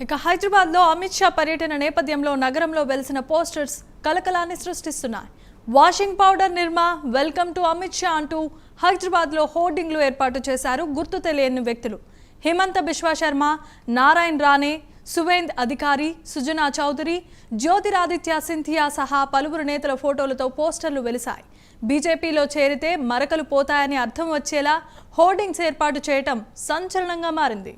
ఇక హైదరాబాద్లో అమిత్ షా పర్యటన నేపథ్యంలో నగరంలో వెలిసిన పోస్టర్స్ కలకలాన్ని సృష్టిస్తున్నాయి. Washing powder Nirma welcome to Amit Shah అంటూ హైదరాబాద్లో హోర్డింగ్లు ఏర్పాటు చేశారు గుర్తు తెలియని వ్యక్తులు. హిమంత బిశ్వా శర్మ, నారాయణ రానే, సువేంద్ అధికారి, సుజనా చౌదరి, జ్యోతిరాదిత్య సింధియా సహా పలువురు నేతల ఫోటోలతో పోస్టర్లు వెలిశాయి. బీజేపీలో చేరితే మరకలు పోతాయని అర్థం వచ్చేలా హోర్డింగ్స్ ఏర్పాటు చేయటం సంచలనంగా మారింది.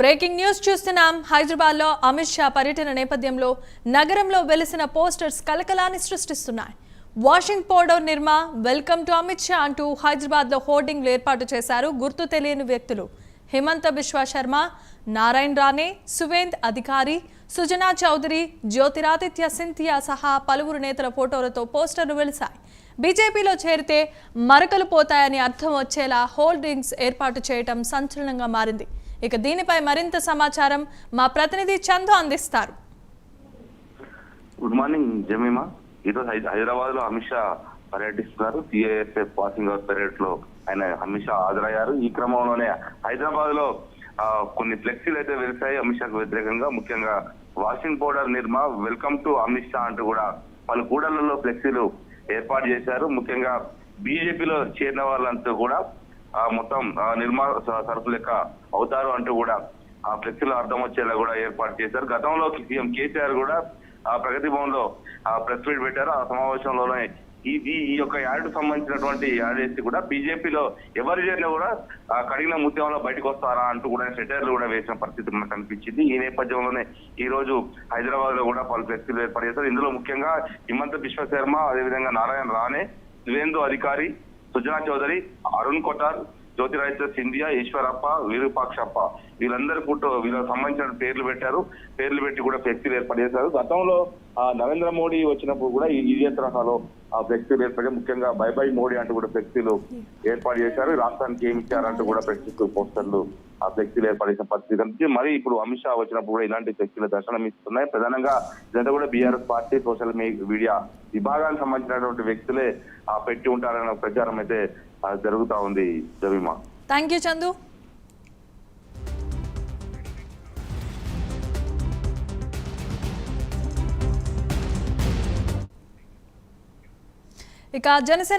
బ్రేకింగ్ న్యూస్ చూస్తున్నాం. హైదరాబాద్లో అమిత్ షా పర్యటన నేపథ్యంలో నగరంలో వెలిసిన పోస్టర్స్ కలకలాన్ని సృష్టిస్తున్నాయి. Washing powder Nirma welcome to Amit Shah అంటూ హైదరాబాద్లో హోర్డింగ్లు ఏర్పాటు చేశారు గుర్తు తెలియని వ్యక్తులు. హిమంత బిశ్వా శర్మ, నారాయణ రానే, సువేంద్ అధికారి, సుజనా చౌదరి, జ్యోతిరాదిత్య సింధియా సహా పలువురు నేతల ఫోటోలతో పోస్టర్లు వెలిశాయి. బీజేపీలో చేరితే మరకలు పోతాయని అర్థం వచ్చేలా హోర్డింగ్స్ ఏర్పాటు చేయడం సంచలనంగా మారింది. ఇక దీనిపై మరింత సమాచారం మా ప్రతినిధి చందు అందిస్తారు. Good morning Jemimah. ఈరోజు హైదరాబాద్ లో అమిత్ షా పర్యటిస్తున్నారు. సిఐఎస్ఎఫ్ పాసింగ్ అవుట్ పరేడ్ లో ఆయన అమిత్ షా హాజరయ్యారు. ఈ క్రమంలోనే హైదరాబాద్ లో కొన్ని ఫ్లెక్సీలు అయితే వెలిసాయి అమిత్ షాకు వ్యతిరేకంగా. ముఖ్యంగా washing powder Nirma welcome to Amit Shah అంటూ కూడా పలు కూడళ్లలో ఫ్లెక్సీలు ఏర్పాటు చేశారు. ముఖ్యంగా బీజేపీలో చేరిన వాళ్ళంతా కూడా మొత్తం నిర్మా సరుకు లెక్క అవుతారు అంటూ కూడా ఆ ఫ్లెక్సీలో అర్థం వచ్చేలా కూడా ఏర్పాటు చేశారు. గతంలో సీఎం కేసీఆర్ కూడా ప్రగతి భవన్ లో ప్రెస్ మీట్ పెట్టారు. ఆ సమావేశంలోనే ఈ యొక్క యాడ్ సంబంధించినటువంటి యాడ్ వేసి కూడా బీజేపీలో ఎవరు చేరినా కూడా కడిగిన ముత్యంలో బయటకు వస్తారా అంటూ కూడా సెటైర్లు కూడా వేసిన పరిస్థితి మనకు కనిపించింది. ఈ నేపథ్యంలోనే ఈ రోజు హైదరాబాద్ లో కూడా పలు ఫ్లెక్సీలు ఏర్పాటు చేశారు. ఇందులో ముఖ్యంగా హిమంత బిశ్వ శర్మ, అదేవిధంగా నారాయణ రానే, సువేందు అధికారి, సుజనా చౌదరి, అరుణ్ కొటార్, జ్యోతిరాదిత్య సింధియా, ఈశ్వరప్ప, విరూపాక్షప్ప వీళ్ళందరూ వీళ్ళకి సంబంధించిన పేర్లు పెట్టారు. పేర్లు పెట్టి కూడా ఫ్లెక్సీలు ఏర్పాటు చేశారు. గతంలో నరేంద్ర మోడీ వచ్చినప్పుడు కూడా ఇదే తరహాలో ఫ్లెక్సీలు ఏర్పడి ముఖ్యంగా బై బై మోడీ అంటూ కూడా ఫ్లెక్సీలు ఏర్పాటు చేశారు. రాష్ట్రానికి ఏమి ఇచ్చారంటూ కూడా ఫ్లెక్సీలు పోస్టర్లు ఆ ఫ్లెక్సీలు ఏర్పాటు చేసిన పరిస్థితి కనిపించి మరి ఇప్పుడు అమిత్ షా వచ్చినప్పుడు కూడా ఇలాంటి ఫ్లెక్సీలు దర్శనం ఇస్తున్నాయి. ప్రధానంగా ఇదంతా కూడా బీఆర్ఎస్ పార్టీ సోషల్ మీడియా విభాగానికి సంబంధించినటువంటి వ్యక్తులే పెట్టి ఉంటారన్న ప్రచారం అయితే జరుగుతా ఉంది. Jemimah, thank you Chandu. ఇక జనసేన